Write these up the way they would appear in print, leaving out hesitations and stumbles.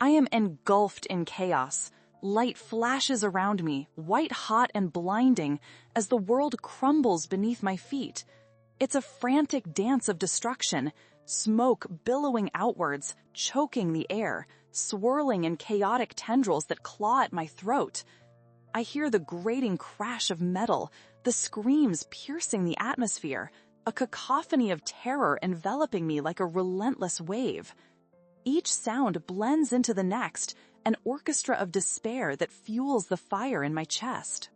I am engulfed in chaos. Light flashes around me, white hot and blinding, as the world crumbles beneath my feet. It's a frantic dance of destruction, smoke billowing outwards, choking the air, swirling in chaotic tendrils that claw at my throat. I hear the grating crash of metal, the screams piercing the atmosphere, a cacophony of terror enveloping me like a relentless wave. Each sound blends into the next, an orchestra of despair that fuels the fire in my chest.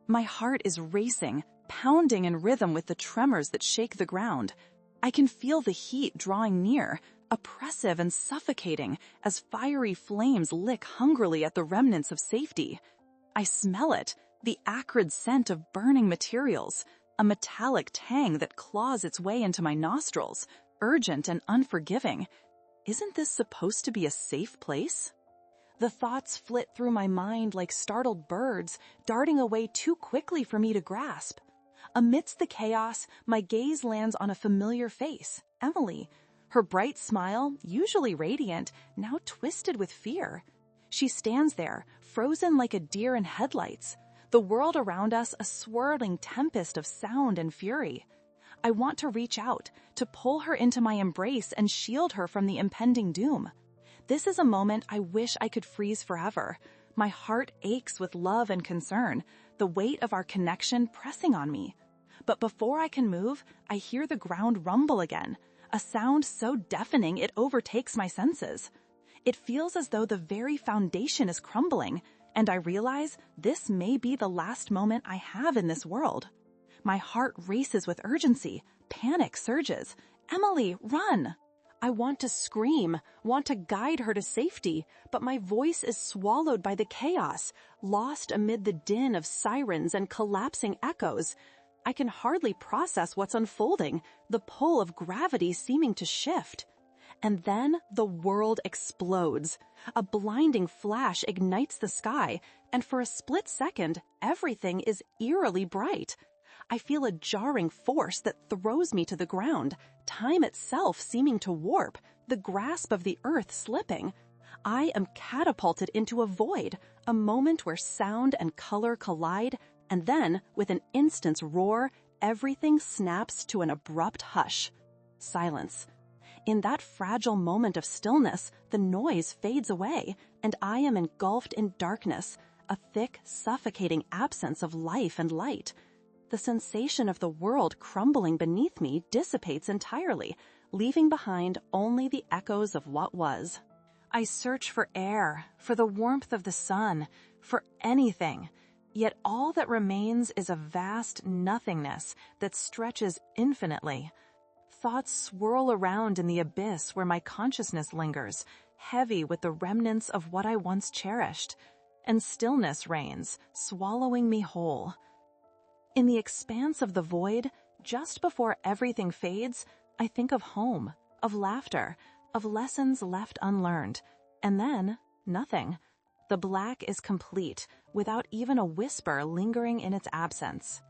My heart is racing, pounding in rhythm with the tremors that shake the ground. I can feel the heat drawing near, oppressive and suffocating as fiery flames lick hungrily at the remnants of safety. I smell it, the acrid scent of burning materials, a metallic tang that claws its way into my nostrils, urgent and unforgiving. Isn't this supposed to be a safe place? The thoughts flit through my mind like startled birds, darting away too quickly for me to grasp. Amidst the chaos, my gaze lands on a familiar face, Emily. Her bright smile, usually radiant, now twisted with fear. She stands there, frozen like a deer in headlights, the world around us a swirling tempest of sound and fury. I want to reach out, to pull her into my embrace and shield her from the impending doom. This is a moment I wish I could freeze forever. My heart aches with love and concern, the weight of our connection pressing on me. But before I can move, I hear the ground rumble again, a sound so deafening it overtakes my senses. It feels as though the very foundation is crumbling, and I realize this may be the last moment I have in this world. My heart races with urgency, panic surges. Emily, run! I want to scream, want to guide her to safety, but my voice is swallowed by the chaos, lost amid the din of sirens and collapsing echoes. I can hardly process what's unfolding, the pull of gravity seeming to shift. And then the world explodes. A blinding flash ignites the sky, and for a split second, everything is eerily bright. I feel a jarring force that throws me to the ground, time itself seeming to warp, the grasp of the earth slipping. I am catapulted into a void, a moment where sound and color collide, and then, with an instant's roar, everything snaps to an abrupt hush. Silence. In that fragile moment of stillness, the noise fades away, and I am engulfed in darkness, a thick, suffocating absence of life and light. The sensation of the world crumbling beneath me dissipates entirely, leaving behind only the echoes of what was. I search for air, for the warmth of the sun, for anything. Yet all that remains is a vast nothingness that stretches infinitely. Thoughts swirl around in the abyss where my consciousness lingers, heavy with the remnants of what I once cherished. And stillness reigns, swallowing me whole. In the expanse of the void, just before everything fades, I think of home, of laughter, of lessons left unlearned, and then nothing. The black is complete, without even a whisper lingering in its absence.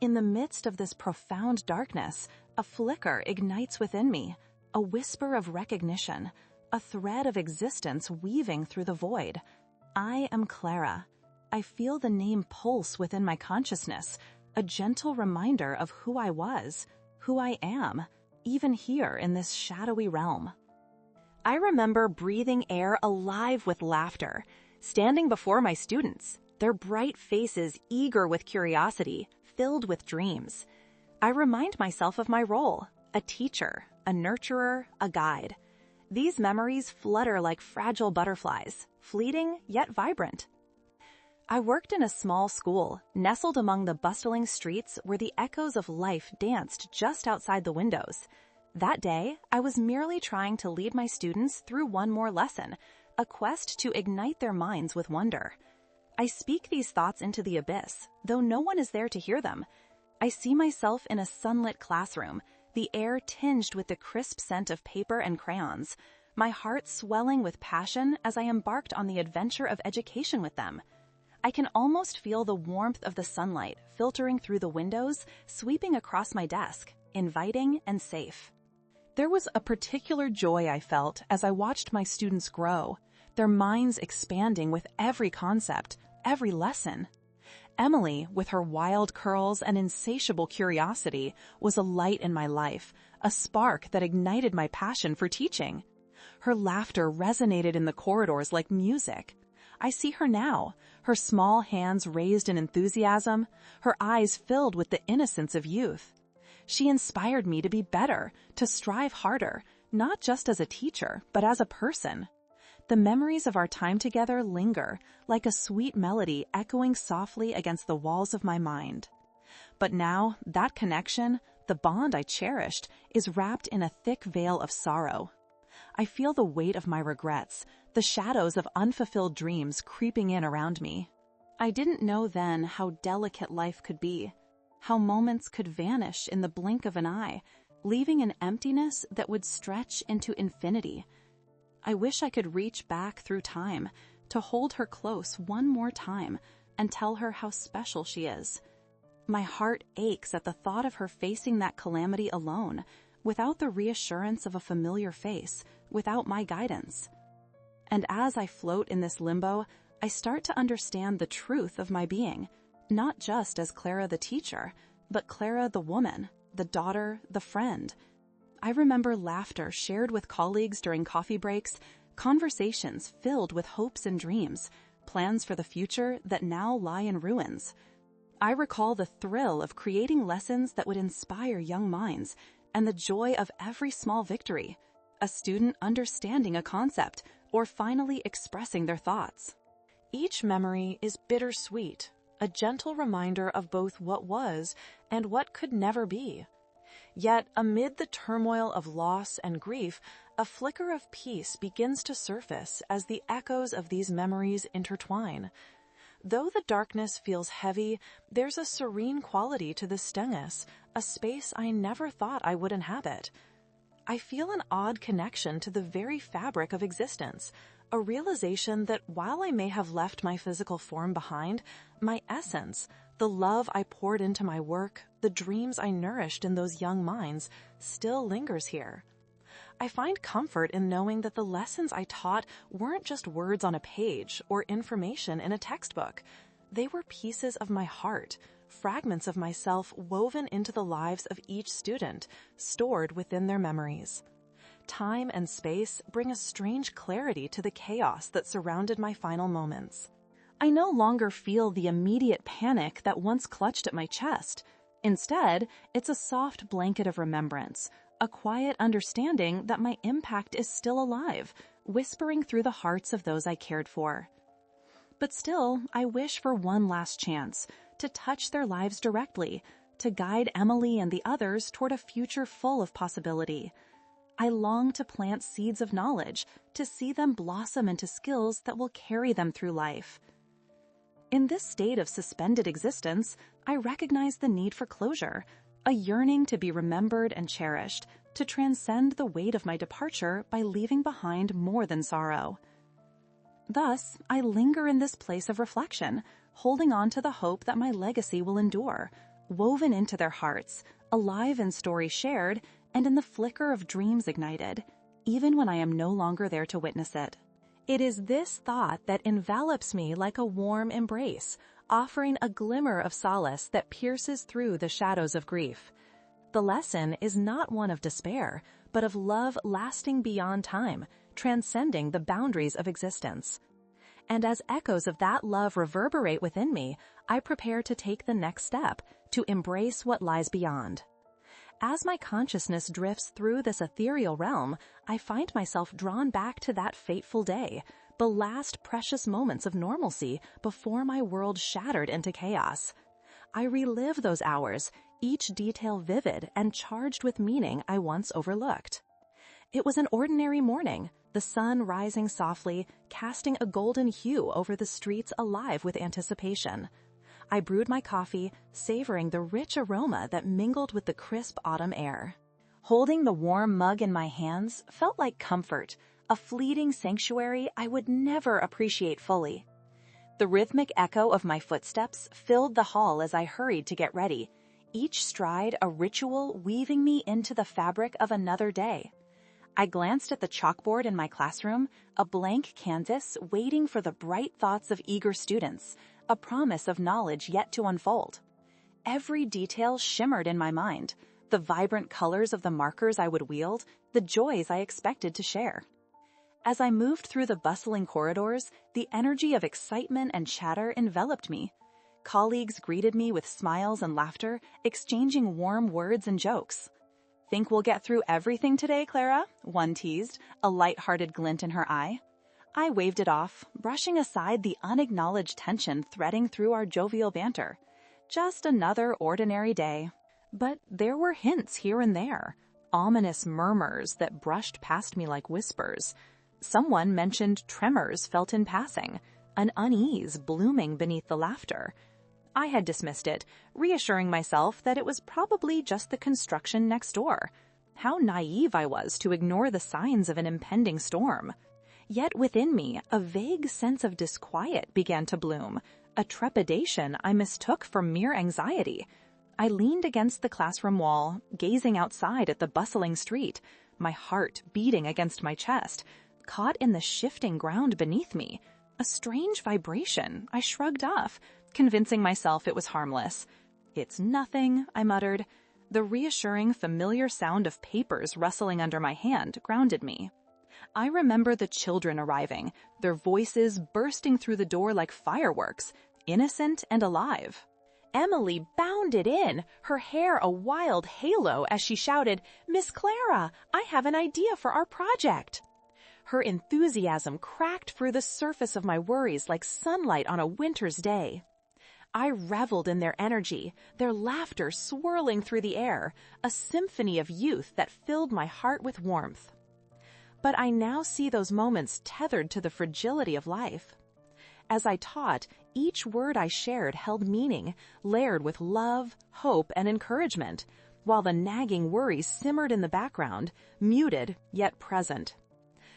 In the midst of this profound darkness, a flicker ignites within me, a whisper of recognition, a thread of existence weaving through the void. I am Clara. I feel the name pulse within my consciousness, a gentle reminder of who I was, who I am, even here in this shadowy realm. I remember breathing air alive with laughter, standing before my students, their bright faces eager with curiosity, filled with dreams. I remind myself of my role, a teacher, a nurturer, a guide. These memories flutter like fragile butterflies, fleeting yet vibrant. I worked in a small school, nestled among the bustling streets where the echoes of life danced just outside the windows. That day, I was merely trying to lead my students through one more lesson, a quest to ignite their minds with wonder. I speak these thoughts into the abyss, though no one is there to hear them. I see myself in a sunlit classroom, the air tinged with the crisp scent of paper and crayons, my heart swelling with passion as I embarked on the adventure of education with them. I can almost feel the warmth of the sunlight filtering through the windows, sweeping across my desk, inviting and safe. There was a particular joy I felt as I watched my students grow, their minds expanding with every concept, every lesson. Emily, with her wild curls and insatiable curiosity, was a light in my life, a spark that ignited my passion for teaching. Her laughter resonated in the corridors like music. I see her now, her small hands raised in enthusiasm, her eyes filled with the innocence of youth. She inspired me to be better, to strive harder, not just as a teacher, but as a person. The memories of our time together linger, like a sweet melody echoing softly against the walls of my mind. But now, that connection, the bond I cherished, is wrapped in a thick veil of sorrow. I feel the weight of my regrets, the shadows of unfulfilled dreams creeping in around me. I didn't know then how delicate life could be, how moments could vanish in the blink of an eye, leaving an emptiness that would stretch into infinity. I wish I could reach back through time to hold her close one more time and tell her how special she is. My heart aches at the thought of her facing that calamity alone, without the reassurance of a familiar face, without my guidance. And as I float in this limbo, I start to understand the truth of my being, not just as Clara the teacher, but Clara the woman, the daughter, the friend. I remember laughter shared with colleagues during coffee breaks, conversations filled with hopes and dreams, plans for the future that now lie in ruins. I recall the thrill of creating lessons that would inspire young minds, and the joy of every small victory, a student understanding a concept or finally expressing their thoughts. Each memory is bittersweet, a gentle reminder of both what was and what could never be. Yet, amid the turmoil of loss and grief, a flicker of peace begins to surface as the echoes of these memories intertwine. Though the darkness feels heavy, there's a serene quality to the stillness, a space I never thought I would inhabit. I feel an odd connection to the very fabric of existence, a realization that while I may have left my physical form behind, my essence, the love I poured into my work, the dreams I nourished in those young minds, still lingers here. I find comfort in knowing that the lessons I taught weren't just words on a page or information in a textbook. They were pieces of my heart, fragments of myself woven into the lives of each student, stored within their memories. Time and space bring a strange clarity to the chaos that surrounded my final moments. I no longer feel the immediate panic that once clutched at my chest. Instead, it's a soft blanket of remembrance, a quiet understanding that my impact is still alive, whispering through the hearts of those I cared for. But still, I wish for one last chance, to touch their lives directly, to guide Emily and the others toward a future full of possibility. I long to plant seeds of knowledge, to see them blossom into skills that will carry them through life. In this state of suspended existence, I recognize the need for closure, a yearning to be remembered and cherished, to transcend the weight of my departure by leaving behind more than sorrow. Thus, I linger in this place of reflection, holding on to the hope that my legacy will endure, woven into their hearts, alive in stories shared, and in the flicker of dreams ignited, even when I am no longer there to witness it. It is this thought that envelops me like a warm embrace, offering a glimmer of solace that pierces through the shadows of grief. The lesson is not one of despair, but of love lasting beyond time, transcending the boundaries of existence. And as echoes of that love reverberate within me, I prepare to take the next step, to embrace what lies beyond. As my consciousness drifts through this ethereal realm, I find myself drawn back to that fateful day, the last precious moments of normalcy before my world shattered into chaos. I relive those hours, each detail vivid and charged with meaning I once overlooked. It was an ordinary morning, the sun rising softly, casting a golden hue over the streets alive with anticipation. I brewed my coffee, savoring the rich aroma that mingled with the crisp autumn air. Holding the warm mug in my hands felt like comfort, a fleeting sanctuary I would never appreciate fully. The rhythmic echo of my footsteps filled the hall as I hurried to get ready, each stride a ritual weaving me into the fabric of another day. I glanced at the chalkboard in my classroom, a blank canvas waiting for the bright thoughts of eager students, a promise of knowledge yet to unfold. Every detail shimmered in my mind, the vibrant colors of the markers I would wield, the joys I expected to share. As I moved through the bustling corridors, the energy of excitement and chatter enveloped me. Colleagues greeted me with smiles and laughter, exchanging warm words and jokes. "Think we'll get through everything today, Clara?" one teased, a light-hearted glint in her eye. I waved it off, brushing aside the unacknowledged tension threading through our jovial banter. Just another ordinary day. But there were hints here and there, ominous murmurs that brushed past me like whispers. Someone mentioned tremors felt in passing, an unease blooming beneath the laughter. I had dismissed it, reassuring myself that it was probably just the construction next door. How naive I was to ignore the signs of an impending storm. Yet within me, a vague sense of disquiet began to bloom, a trepidation I mistook for mere anxiety. I leaned against the classroom wall, gazing outside at the bustling street, my heart beating against my chest, caught in the shifting ground beneath me. A strange vibration I shrugged off, convincing myself it was harmless. "It's nothing," I muttered. The reassuring, familiar sound of papers rustling under my hand grounded me. I remember the children arriving, their voices bursting through the door like fireworks, innocent and alive. Emily bounded in, her hair a wild halo as she shouted, "Miss Clara, I have an idea for our project." Her enthusiasm cracked through the surface of my worries like sunlight on a winter's day. I reveled in their energy, their laughter swirling through the air, a symphony of youth that filled my heart with warmth. But I now see those moments tethered to the fragility of life. As I taught, each word I shared held meaning, layered with love, hope, and encouragement, while the nagging worries simmered in the background, muted yet present.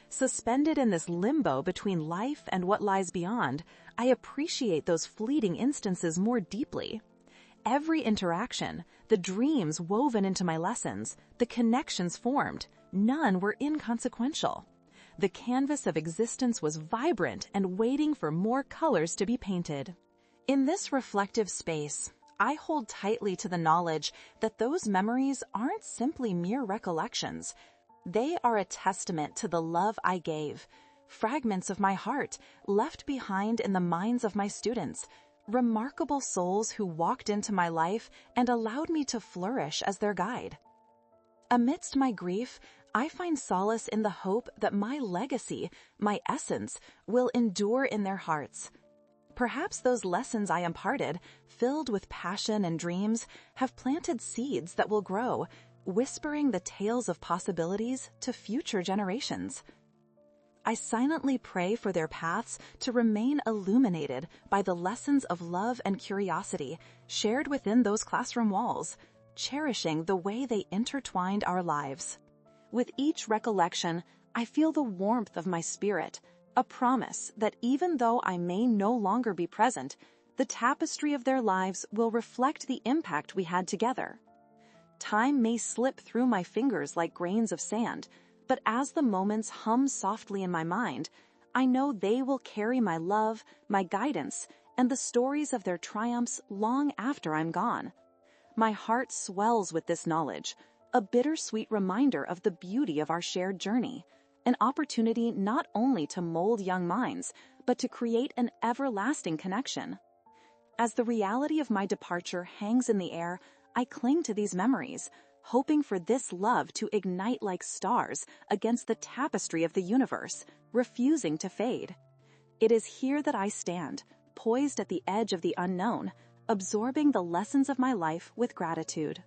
Suspended in this limbo between life and what lies beyond, I appreciate those fleeting instances more deeply. Every interaction, the dreams woven into my lessons, the connections formed, none were inconsequential. The canvas of existence was vibrant and waiting for more colors to be painted. In this reflective space, I hold tightly to the knowledge that those memories aren't simply mere recollections. They are a testament to the love I gave, fragments of my heart left behind in the minds of my students, remarkable souls who walked into my life and allowed me to flourish as their guide. Amidst my grief, I find solace in the hope that my legacy, my essence, will endure in their hearts. Perhaps those lessons I imparted, filled with passion and dreams, have planted seeds that will grow, whispering the tales of possibilities to future generations. I silently pray for their paths to remain illuminated by the lessons of love and curiosity shared within those classroom walls, cherishing the way they intertwined our lives. With each recollection, I feel the warmth of my spirit, a promise that even though I may no longer be present, the tapestry of their lives will reflect the impact we had together. Time may slip through my fingers like grains of sand, but as the moments hum softly in my mind, I know they will carry my love, my guidance, and the stories of their triumphs long after I'm gone. My heart swells with this knowledge, a bittersweet reminder of the beauty of our shared journey, an opportunity not only to mold young minds, but to create an everlasting connection. As the reality of my departure hangs in the air, I cling to these memories, hoping for this love to ignite like stars against the tapestry of the universe, refusing to fade. It is here that I stand, poised at the edge of the unknown, absorbing the lessons of my life with gratitude.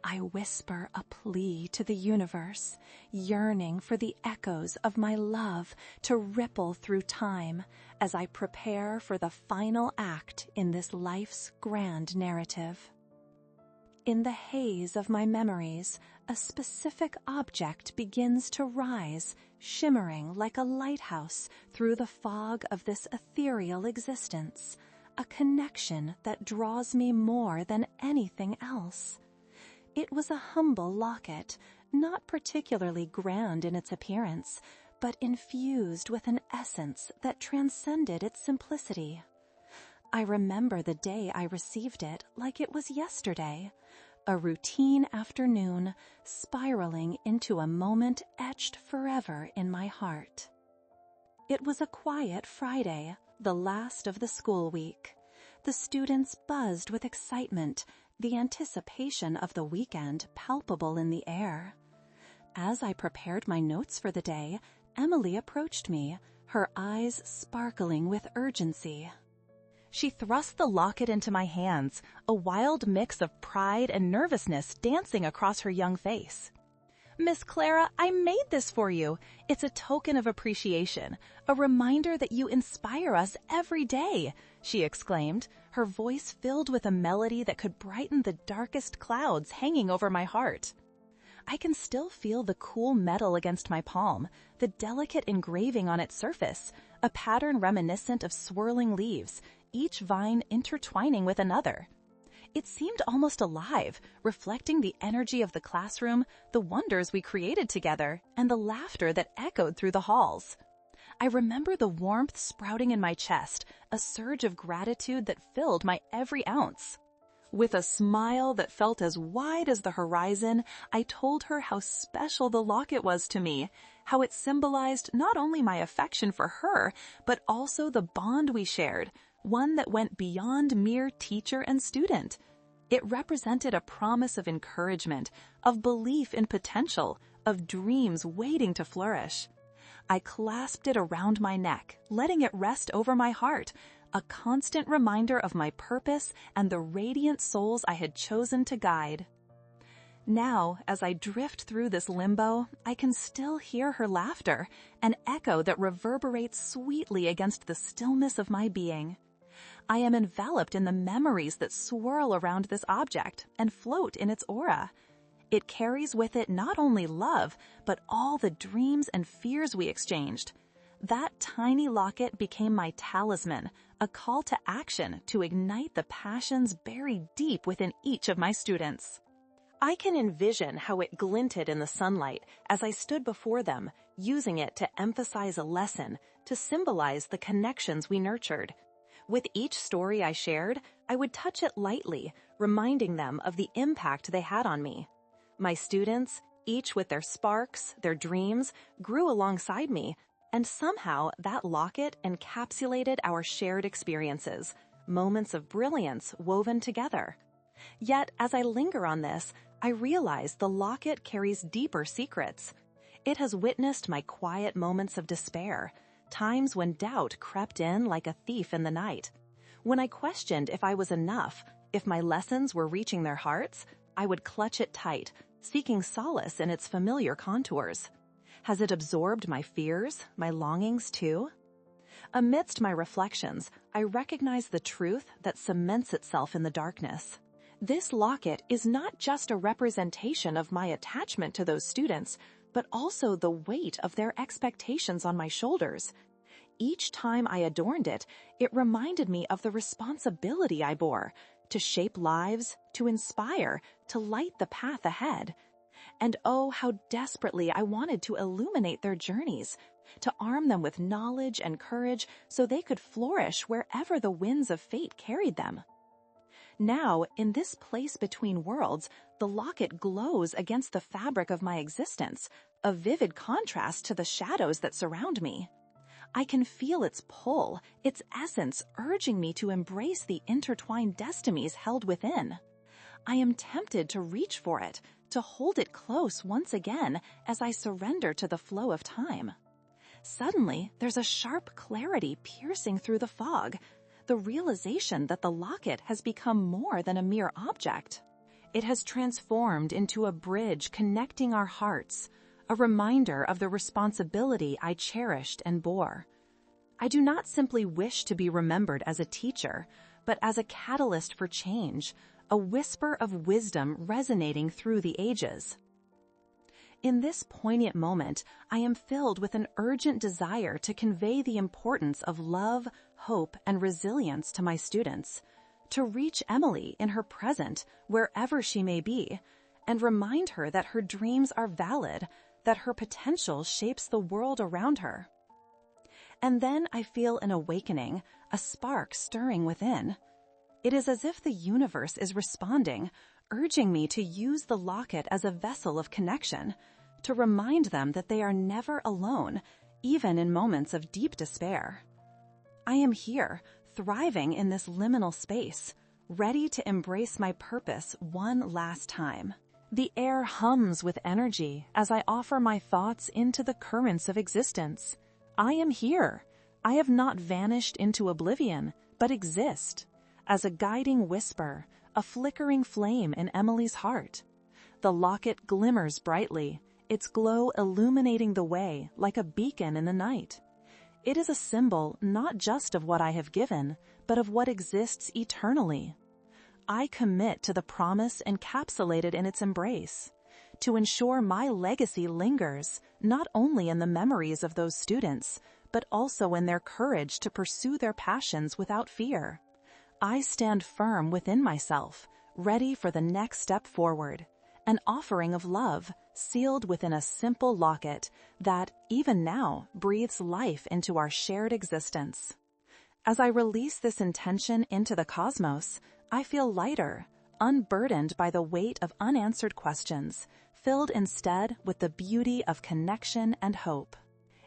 I whisper a plea to the universe, yearning for the echoes of my love to ripple through time as I prepare for the final act in this life's grand narrative. In the haze of my memories, a specific object begins to rise, shimmering like a lighthouse through the fog of this ethereal existence. a connection that draws me more than anything else. It was a humble locket, not particularly grand in its appearance, but infused with an essence that transcended its simplicity. I remember the day I received it like it was yesterday, a routine afternoon spiraling into a moment etched forever in my heart. It was a quiet Friday, the last of the school week. The students buzzed with excitement, the anticipation of the weekend palpable in the air. As I prepared my notes for the day, Emily approached me, her eyes sparkling with urgency. She thrust the locket into my hands, a wild mix of pride and nervousness dancing across her young face. "Miss Clara, I made this for you. It's a token of appreciation, a reminder that you inspire us every day," she exclaimed, her voice filled with a melody that could brighten the darkest clouds hanging over my heart. I can still feel the cool metal against my palm, the delicate engraving on its surface, a pattern reminiscent of swirling leaves, each vine intertwining with another. It seemed almost alive, reflecting the energy of the classroom, the wonders we created together, and the laughter that echoed through the halls. I remember the warmth sprouting in my chest, a surge of gratitude that filled my every ounce. With a smile that felt as wide as the horizon, I told her how special the locket was to me, how it symbolized not only my affection for her, but also the bond we shared, one that went beyond mere teacher and student. It represented a promise of encouragement, of belief in potential, of dreams waiting to flourish. I clasped it around my neck, letting it rest over my heart, a constant reminder of my purpose and the radiant souls I had chosen to guide. Now, as I drift through this limbo, I can still hear her laughter, an echo that reverberates sweetly against the stillness of my being. I am enveloped in the memories that swirl around this object and float in its aura. It carries with it not only love, but all the dreams and fears we exchanged. That tiny locket became my talisman, a call to action to ignite the passions buried deep within each of my students. I can envision how it glinted in the sunlight as I stood before them, using it to emphasize a lesson, to symbolize the connections we nurtured. With each story I shared, I would touch it lightly, reminding them of the impact they had on me. My students, each with their sparks, their dreams, grew alongside me, and somehow that locket encapsulated our shared experiences, moments of brilliance woven together. Yet, as I linger on this, I realize the locket carries deeper secrets. It has witnessed my quiet moments of despair, times when doubt crept in like a thief in the night. When I questioned if I was enough, if my lessons were reaching their hearts, I would clutch it tight, seeking solace in its familiar contours. Has it absorbed my fears, my longings too? Amidst my reflections, I recognize the truth that cements itself in the darkness. This locket is not just a representation of my attachment to those students, but also the weight of their expectations on my shoulders. Each time I adorned it, it reminded me of the responsibility I bore to shape lives, to inspire, to light the path ahead. And oh, how desperately I wanted to illuminate their journeys, to arm them with knowledge and courage so they could flourish wherever the winds of fate carried them. Now, in this place between worlds, the locket glows against the fabric of my existence, a vivid contrast to the shadows that surround me. I can feel its pull, its essence urging me to embrace the intertwined destinies held within. I am tempted to reach for it, to hold it close once again as I surrender to the flow of time. Suddenly, there's a sharp clarity piercing through the fog, the realization that the locket has become more than a mere object. It has transformed into a bridge connecting our hearts, a reminder of the responsibility I cherished and bore. I do not simply wish to be remembered as a teacher, but as a catalyst for change, a whisper of wisdom resonating through the ages. In this poignant moment, I am filled with an urgent desire to convey the importance of love, hope, and resilience to my students, to reach Emily in her present, wherever she may be, and remind her that her dreams are valid, that her potential shapes the world around her. And then I feel an awakening, a spark stirring within. It is as if the universe is responding, urging me to use the locket as a vessel of connection, to remind them that they are never alone, even in moments of deep despair. I am here, thriving in this liminal space, ready to embrace my purpose one last time. The air hums with energy as I offer my thoughts into the currents of existence. I am here. I have not vanished into oblivion, but exist, as a guiding whisper, a flickering flame in Emily's heart. The locket glimmers brightly, its glow illuminating the way like a beacon in the night. It is a symbol not just of what I have given, but of what exists eternally. I commit to the promise encapsulated in its embrace, to ensure my legacy lingers, not only in the memories of those students, but also in their courage to pursue their passions without fear. I stand firm within myself, ready for the next step forward, an offering of love sealed within a simple locket that, even now, breathes life into our shared existence. As I release this intention into the cosmos, I feel lighter, unburdened by the weight of unanswered questions, filled instead with the beauty of connection and hope.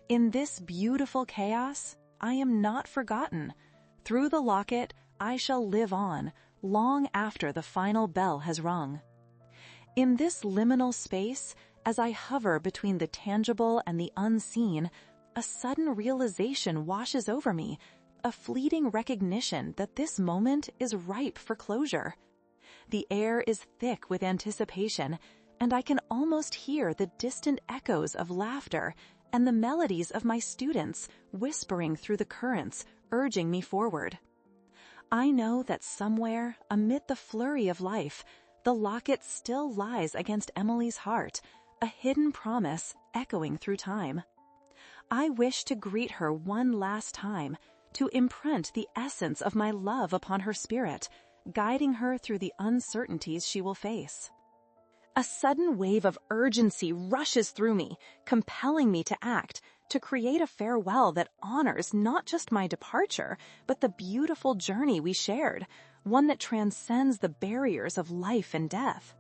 In this beautiful chaos, I am not forgotten. Through the locket, I shall live on, long after the final bell has rung. In this liminal space, as I hover between the tangible and the unseen, a sudden realization washes over me, a fleeting recognition that this moment is ripe for closure. The air is thick with anticipation, and I can almost hear the distant echoes of laughter and the melodies of my students whispering through the currents, urging me forward. I know that somewhere, amid the flurry of life, the locket still lies against Emily's heart, a hidden promise echoing through time. I wish to greet her one last time, to imprint the essence of my love upon her spirit, guiding her through the uncertainties she will face. A sudden wave of urgency rushes through me, compelling me to act, to create a farewell that honors not just my departure, but the beautiful journey we shared, one that transcends the barriers of life and death.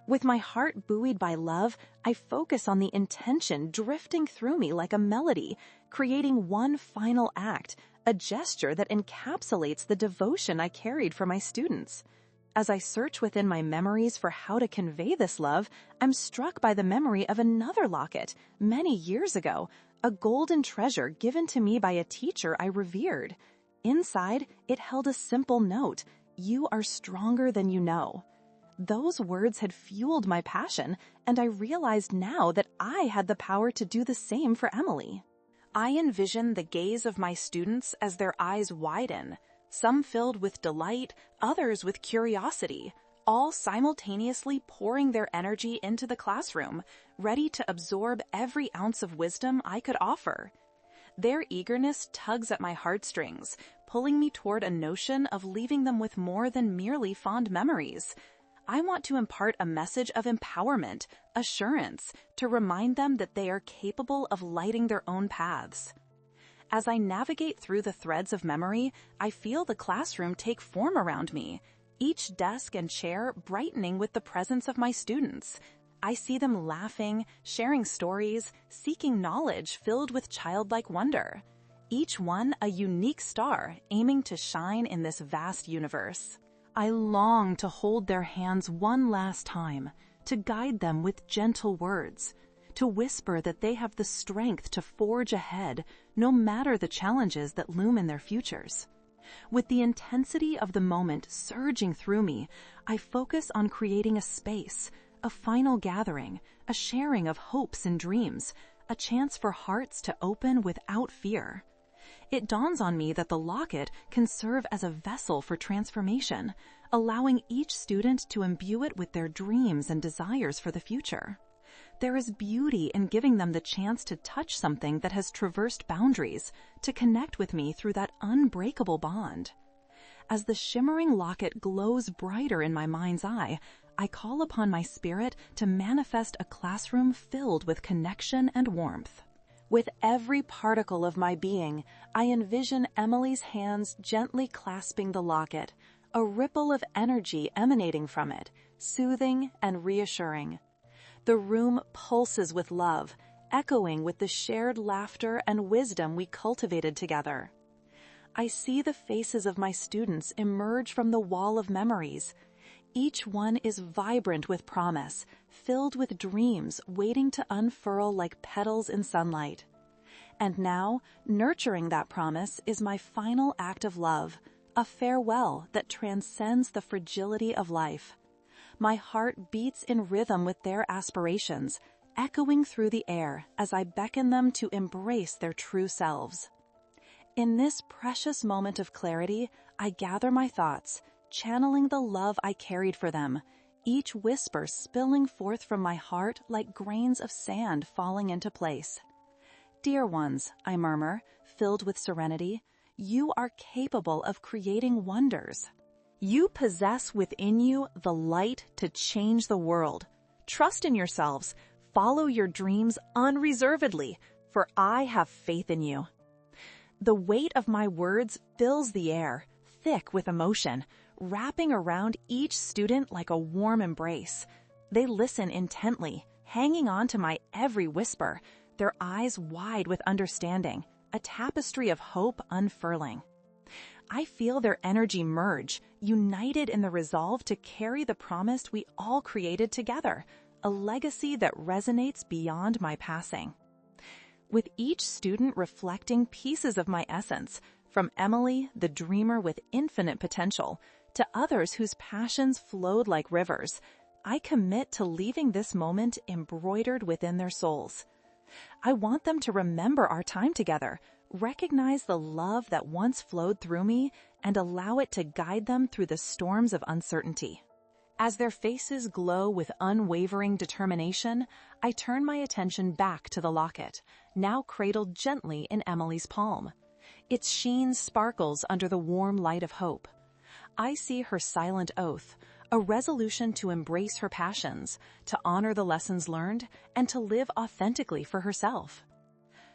With my heart buoyed by love, I focus on the intention drifting through me like a melody, creating one final act, a gesture that encapsulates the devotion I carried for my students. As I search within my memories for how to convey this love, I'm struck by the memory of another locket, many years ago, a golden treasure given to me by a teacher I revered. Inside, it held a simple note, "You are stronger than you know." Those words had fueled my passion, and I realized now that I had the power to do the same for Emily. I envision the gaze of my students as their eyes widen, some filled with delight, others with curiosity, all simultaneously pouring their energy into the classroom, ready to absorb every ounce of wisdom I could offer. Their eagerness tugs at my heartstrings, pulling me toward a notion of leaving them with more than merely fond memories. I want to impart a message of empowerment, assurance, to remind them that they are capable of lighting their own paths. As I navigate through the threads of memory, I feel the classroom take form around me, each desk and chair brightening with the presence of my students. I see them laughing, sharing stories, seeking knowledge filled with childlike wonder. Each one a unique star aiming to shine in this vast universe. I long to hold their hands one last time, to guide them with gentle words, to whisper that they have the strength to forge ahead, no matter the challenges that loom in their futures. With the intensity of the moment surging through me, I focus on creating a space, a final gathering, a sharing of hopes and dreams, a chance for hearts to open without fear. It dawns on me that the locket can serve as a vessel for transformation, allowing each student to imbue it with their dreams and desires for the future. There is beauty in giving them the chance to touch something that has traversed boundaries, to connect with me through that unbreakable bond. As the shimmering locket glows brighter in my mind's eye, I call upon my spirit to manifest a classroom filled with connection and warmth. With every particle of my being, I envision Emily's hands gently clasping the locket, a ripple of energy emanating from it, soothing and reassuring. The room pulses with love, echoing with the shared laughter and wisdom we cultivated together. I see the faces of my students emerge from the wall of memories. Each one is vibrant with promise, filled with dreams waiting to unfurl like petals in sunlight. And now, nurturing that promise is my final act of love, a farewell that transcends the fragility of life. My heart beats in rhythm with their aspirations, echoing through the air as I beckon them to embrace their true selves. In this precious moment of clarity, I gather my thoughts, channeling the love I carried for them, each whisper spilling forth from my heart like grains of sand falling into place. Dear ones, I murmur, filled with serenity, you are capable of creating wonders. You possess within you the light to change the world. Trust in yourselves, follow your dreams unreservedly, for I have faith in you. The weight of my words fills the air, thick with emotion, wrapping around each student like a warm embrace. They listen intently, hanging on to my every whisper, their eyes wide with understanding, a tapestry of hope unfurling. I feel their energy merge, united in the resolve to carry the promise we all created together, a legacy that resonates beyond my passing. With each student reflecting pieces of my essence, from Emily, the dreamer with infinite potential, to others whose passions flowed like rivers, I commit to leaving this moment embroidered within their souls. I want them to remember our time together, recognize the love that once flowed through me, and allow it to guide them through the storms of uncertainty. As their faces glow with unwavering determination, I turn my attention back to the locket, now cradled gently in Emily's palm. Its sheen sparkles under the warm light of hope. I see her silent oath, a resolution to embrace her passions, to honor the lessons learned, and to live authentically for herself.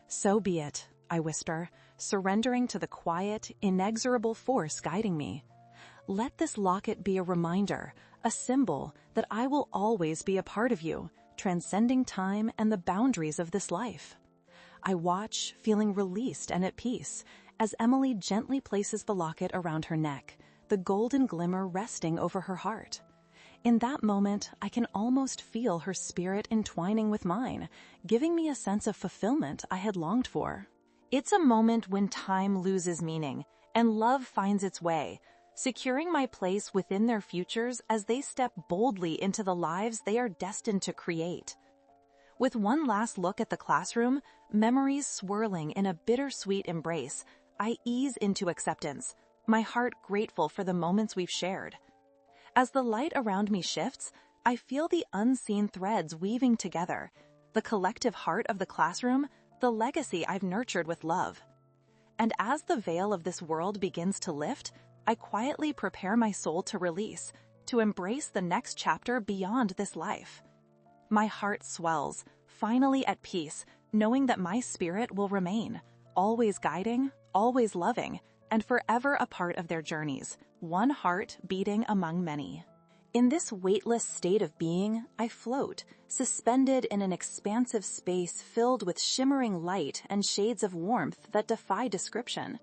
So be it, I whisper, surrendering to the quiet, inexorable force guiding me. Let this locket be a reminder, a symbol that I will always be a part of you, transcending time and the boundaries of this life. I watch, feeling released and at peace, as Emily gently places the locket around her neck, the golden glimmer resting over her heart. In that moment, I can almost feel her spirit entwining with mine, giving me a sense of fulfillment I had longed for. It's a moment when time loses meaning, and love finds its way, securing my place within their futures as they step boldly into the lives they are destined to create. With one last look at the classroom, memories swirling in a bittersweet embrace, I ease into acceptance, my heart grateful for the moments we've shared. As the light around me shifts, I feel the unseen threads weaving together, the collective heart of the classroom, the legacy I've nurtured with love. And as the veil of this world begins to lift, I quietly prepare my soul to release, to embrace the next chapter beyond this life. My heart swells, finally at peace, knowing that my spirit will remain, always guiding, always loving, and forever a part of their journeys, one heart beating among many. In this weightless state of being, I float, suspended in an expansive space filled with shimmering light and shades of warmth that defy description.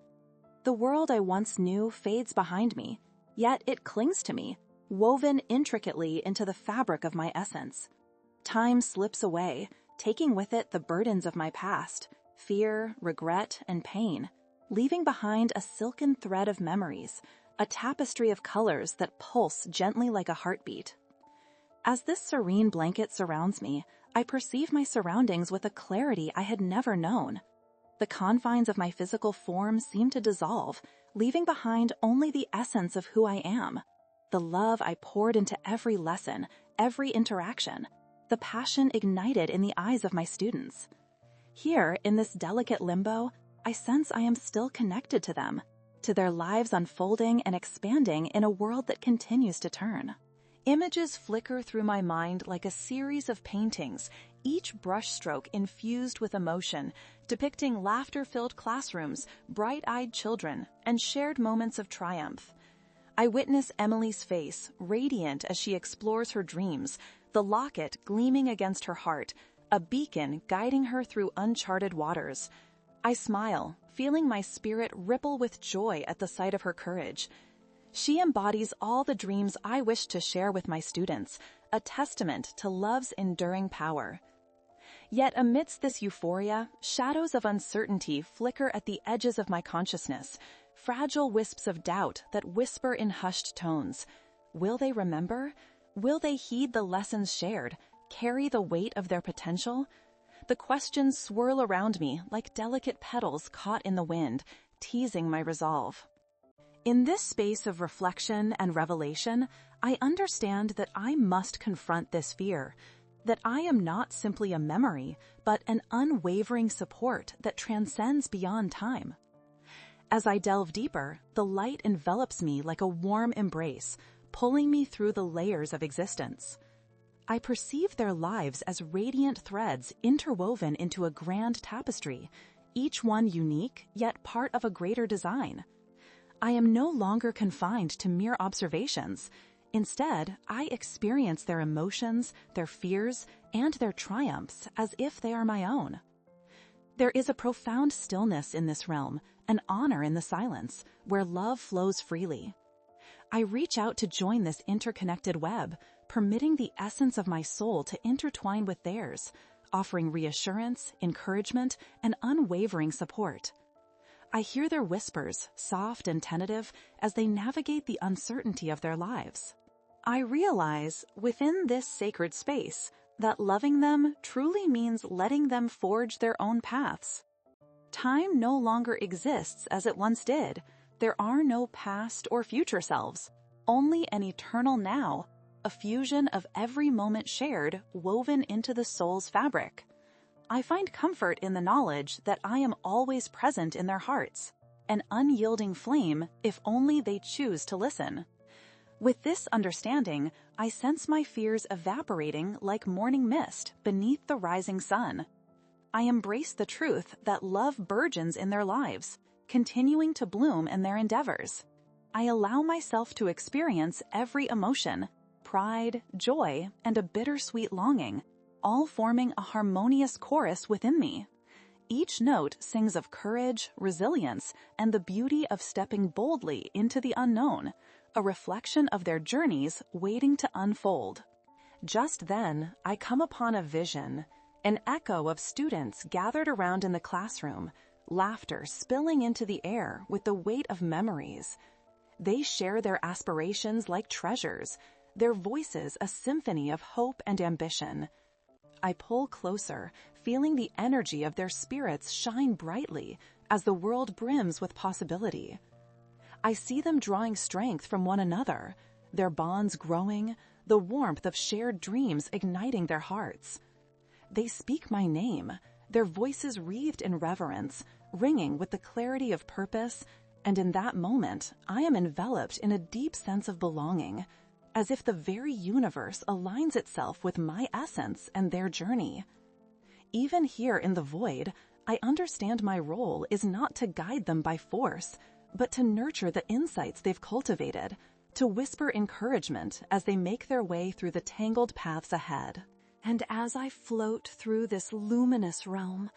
The world I once knew fades behind me, yet it clings to me, woven intricately into the fabric of my essence. Time slips away, taking with it the burdens of my past, fear, regret, and pain, leaving behind a silken thread of memories, a tapestry of colors that pulse gently like a heartbeat. As this serene blanket surrounds me, I perceive my surroundings with a clarity I had never known. The confines of my physical form seem to dissolve, leaving behind only the essence of who I am, the love I poured into every lesson, every interaction. the passion ignited in the eyes of my students. Here, in this delicate limbo, I sense I am still connected to them, to their lives unfolding and expanding in a world that continues to turn. Images flicker through my mind like a series of paintings, each brushstroke infused with emotion, depicting laughter-filled classrooms, bright-eyed children, and shared moments of triumph. I witness Emily's face, radiant as she explores her dreams, the locket gleaming against her heart, a beacon guiding her through uncharted waters. I smile, feeling my spirit ripple with joy at the sight of her courage. She embodies all the dreams I wish to share with my students, a testament to love's enduring power. Yet amidst this euphoria, shadows of uncertainty flicker at the edges of my consciousness, fragile wisps of doubt that whisper in hushed tones. Will they remember? Will they heed the lessons shared, carry the weight of their potential? The questions swirl around me like delicate petals caught in the wind, teasing my resolve. In this space of reflection and revelation, I understand that I must confront this fear, that I am not simply a memory, but an unwavering support that transcends beyond time. As I delve deeper, the light envelops me like a warm embrace, pulling me through the layers of existence. I perceive their lives as radiant threads interwoven into a grand tapestry, each one unique, yet part of a greater design. I am no longer confined to mere observations. Instead, I experience their emotions, their fears, and their triumphs as if they are my own. There is a profound stillness in this realm, an honor in the silence, where love flows freely. I reach out to join this interconnected web, permitting the essence of my soul to intertwine with theirs, offering reassurance, encouragement, and unwavering support. I hear their whispers, soft and tentative, as they navigate the uncertainty of their lives. I realize, within this sacred space, that loving them truly means letting them forge their own paths. Time no longer exists as it once did. There are no past or future selves, only an eternal now, a fusion of every moment shared woven into the soul's fabric. I find comfort in the knowledge that I am always present in their hearts, an unyielding flame if only they choose to listen. With this understanding, I sense my fears evaporating like morning mist beneath the rising sun. I embrace the truth that love burgeons in their lives, continuing to bloom in their endeavors. I allow myself to experience every emotion, pride, joy, and a bittersweet longing, all forming a harmonious chorus within me. Each note sings of courage, resilience, and the beauty of stepping boldly into the unknown, a reflection of their journeys waiting to unfold. Just then, I come upon a vision, an echo of students gathered around in the classroom, laughter spilling into the air with the weight of memories. They share their aspirations like treasures, their voices a symphony of hope and ambition. I pull closer, feeling the energy of their spirits shine brightly as the world brims with possibility. I see them drawing strength from one another, their bonds growing, the warmth of shared dreams igniting their hearts. They speak my name, their voices wreathed in reverence, ringing with the clarity of purpose, and in that moment, I am enveloped in a deep sense of belonging, as if the very universe aligns itself with my essence and their journey. Even here in the void, I understand my role is not to guide them by force, but to nurture the insights they've cultivated, to whisper encouragement as they make their way through the tangled paths ahead. And as I float through this luminous realm,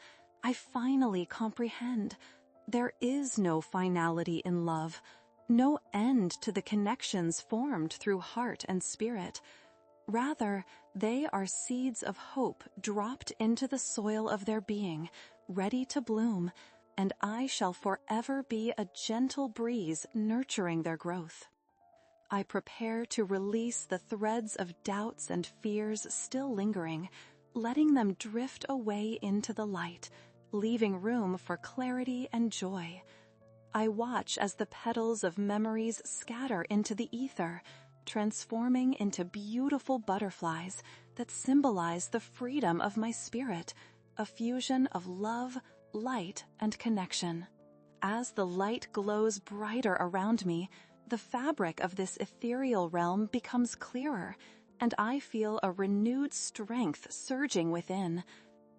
I finally comprehend there is no finality in love, no end to the connections formed through heart and spirit. Rather, they are seeds of hope dropped into the soil of their being, ready to bloom, and I shall forever be a gentle breeze nurturing their growth. I prepare to release the threads of doubts and fears still lingering, letting them drift away into the light, leaving room for clarity and joy. I watch as the petals of memories scatter into the ether, transforming into beautiful butterflies that symbolize the freedom of my spirit, a fusion of love, light, and connection. As the light glows brighter around me, the fabric of this ethereal realm becomes clearer, and I feel a renewed strength surging within.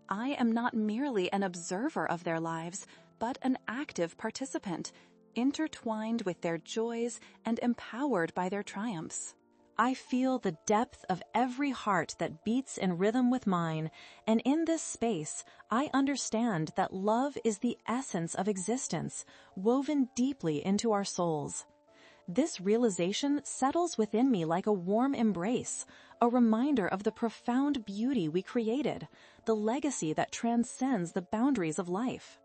I am not merely an observer of their lives, but an active participant, intertwined with their joys and empowered by their triumphs. I feel the depth of every heart that beats in rhythm with mine, and in this space, I understand that love is the essence of existence, woven deeply into our souls. This realization settles within me like a warm embrace, a reminder of the profound beauty we created, the legacy that transcends the boundaries of life.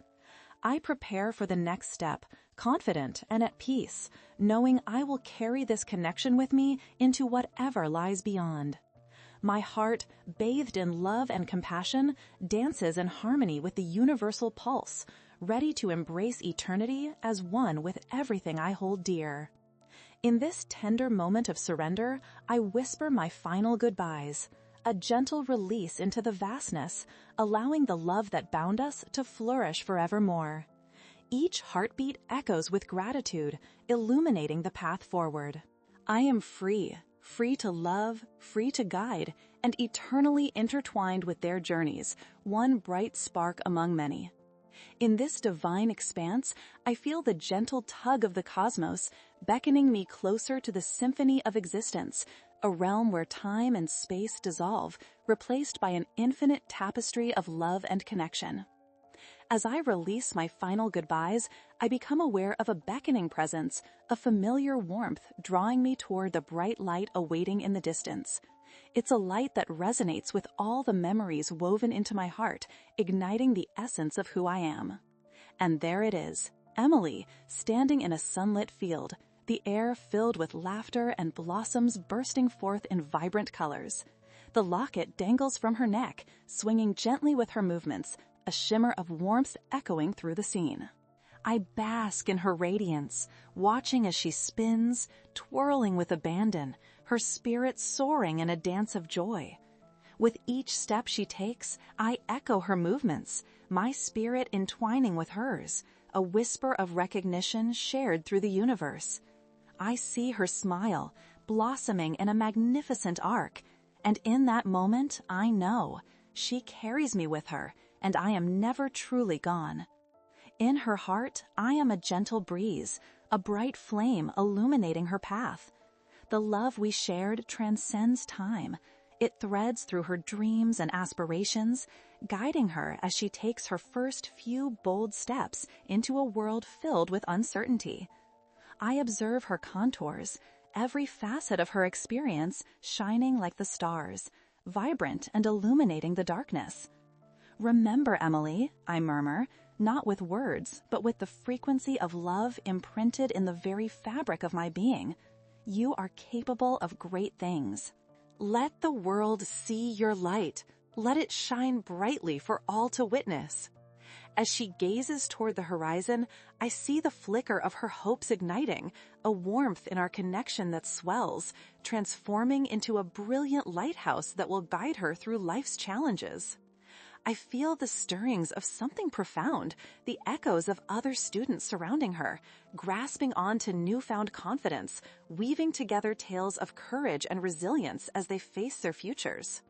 I prepare for the next step, confident and at peace, knowing I will carry this connection with me into whatever lies beyond. My heart, bathed in love and compassion, dances in harmony with the universal pulse, ready to embrace eternity as one with everything I hold dear. In this tender moment of surrender, I whisper my final goodbyes, a gentle release into the vastness, allowing the love that bound us to flourish forevermore. Each heartbeat echoes with gratitude, illuminating the path forward. I am free to love, free to guide, and eternally intertwined with their journeys, one bright spark among many. In this divine expanse, I feel the gentle tug of the cosmos, beckoning me closer to the symphony of existence, a realm where time and space dissolve, replaced by an infinite tapestry of love and connection. As I release my final goodbyes, I become aware of a beckoning presence, a familiar warmth drawing me toward the bright light awaiting in the distance. It's a light that resonates with all the memories woven into my heart, igniting the essence of who I am. And there it is, Emily, standing in a sunlit field, the air filled with laughter and blossoms bursting forth in vibrant colors. The locket dangles from her neck, swinging gently with her movements, a shimmer of warmth echoing through the scene. I bask in her radiance, watching as she spins, twirling with abandon, her spirit soaring in a dance of joy. With each step she takes, I echo her movements, my spirit entwining with hers, a whisper of recognition shared through the universe. I see her smile, blossoming in a magnificent arc, and in that moment I know she carries me with her, and I am never truly gone. In her heart, I am a gentle breeze, a bright flame illuminating her path. The love we shared transcends time. It threads through her dreams and aspirations, guiding her as she takes her first few bold steps into a world filled with uncertainty. I observe her contours, every facet of her experience shining like the stars, vibrant and illuminating the darkness. "Remember, Emily," I murmur, not with words, but with the frequency of love imprinted in the very fabric of my being. You are capable of great things. Let the world see your light. Let it shine brightly for all to witness. As she gazes toward the horizon, I see the flicker of her hopes igniting, a warmth in our connection that swells, transforming into a brilliant lighthouse that will guide her through life's challenges. I feel the stirrings of something profound, the echoes of other students surrounding her, grasping on to newfound confidence, weaving together tales of courage and resilience as they face their futures.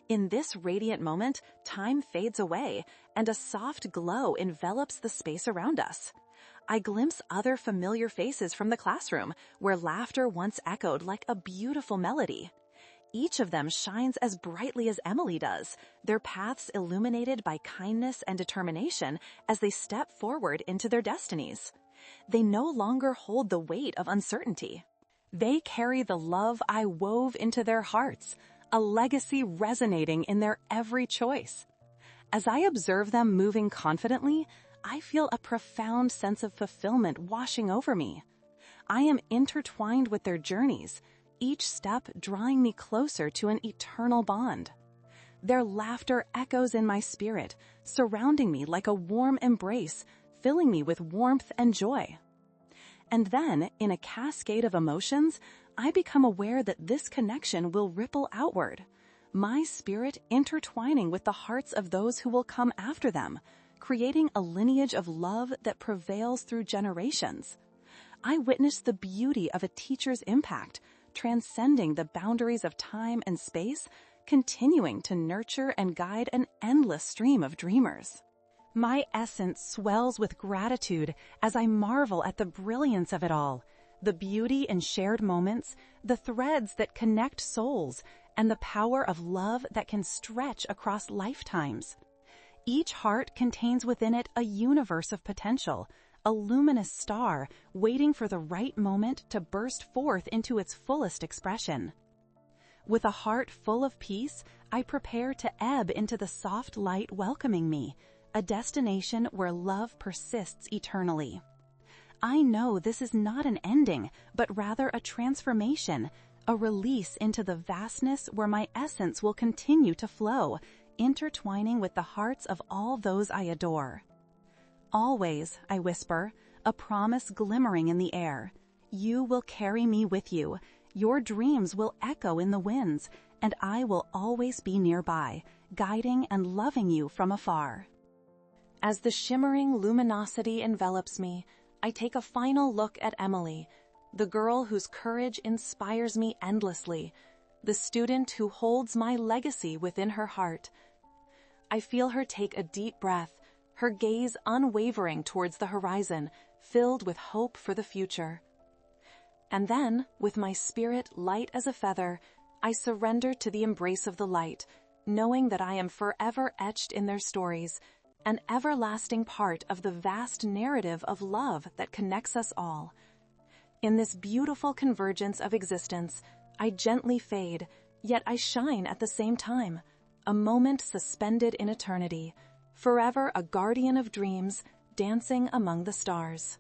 In this radiant moment, time fades away, and a soft glow envelops the space around us. I glimpse other familiar faces from the classroom, where laughter once echoed like a beautiful melody. Each of them shines as brightly as Emily does, their paths illuminated by kindness and determination as they step forward into their destinies. They no longer hold the weight of uncertainty. They carry the love I wove into their hearts, a legacy resonating in their every choice. As I observe them moving confidently, I feel a profound sense of fulfillment washing over me. I am intertwined with their journeys, each step drawing me closer to an eternal bond. Their laughter echoes in my spirit, surrounding me like a warm embrace, filling me with warmth and joy. And then, in a cascade of emotions, I become aware that this connection will ripple outward. my spirit intertwining with the hearts of those who will come after them, creating a lineage of love that prevails through generations. I witness the beauty of a teacher's impact, transcending the boundaries of time and space, continuing to nurture and guide an endless stream of dreamers. My essence swells with gratitude as I marvel at the brilliance of it all, the beauty in shared moments, the threads that connect souls, and the power of love that can stretch across lifetimes. Each heart contains within it a universe of potential, a luminous star waiting for the right moment to burst forth into its fullest expression. With a heart full of peace, I prepare to ebb into the soft light welcoming me, a destination where love persists eternally. I know this is not an ending, but rather a transformation, a release into the vastness where my essence will continue to flow, intertwining with the hearts of all those I adore. Always, I whisper, a promise glimmering in the air. You will carry me with you. Your dreams will echo in the winds, and I will always be nearby, guiding and loving you from afar. As the shimmering luminosity envelops me, I take a final look at Emily, the girl whose courage inspires me endlessly, the student who holds my legacy within her heart. I feel her take a deep breath, her gaze unwavering towards the horizon, filled with hope for the future. And then, with my spirit light as a feather, I surrender to the embrace of the light, knowing that I am forever etched in their stories, an everlasting part of the vast narrative of love that connects us all. In this beautiful convergence of existence, I gently fade, yet I shine at the same time, a moment suspended in eternity, forever a guardian of dreams, dancing among the stars.